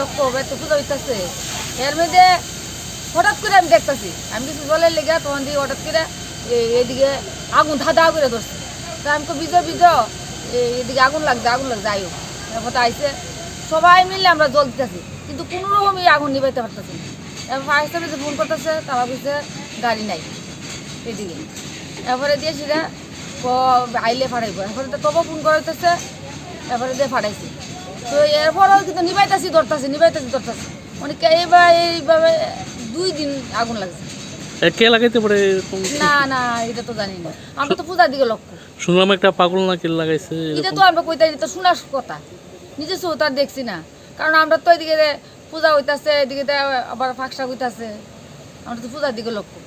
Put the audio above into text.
লক্ষ্য তো পূজা হইতেছে এর মধ্যে হঠাৎ করে আমি দেখতেছি আমি কিছু জলের লেগে তখন দিয়ে হঠাৎ করে এদিকে আগুন ধাঁধা করে ধরছে তা আমি তো বিজ এদিকে আগুন লাগছে আয়ু এরপর আইসে সবাই মিলে আমরা জল দিতেছি কিন্তু কোনো রকমই আগুন নিবাইতে পারতেছি না এরপর ফায়ার সার্ভিসে ফোন করতেছে তারা বলছে গাড়ি নাই এদিকে এরপরে দিয়ে সেটা আইলে ফাটাইব এরপরে তো তবু ফোন করাইতেছে এরপরে দিয়ে ফাটাইছি তো এরপরেও কিন্তু নিবাইতেছি ধরতেছি মানে এইভাবে 2 দিন আগুন লাগছে কে লাগাইতে পারে না এটা তো জানি না আমরা তো পূজার দিকে লক্ষ্য শুনলাম একটা পাগল নাকি লাগাইছে এটা তো আমরা কইতে এটা তো শোনার কথা নিজে তার দেখছি না কারণ আমরা তো এদিকে পূজা হইতাছে এদিকে আবার ফাঁকশা হইতাছে আমরা তো পূজার দিকে লক্ষ্য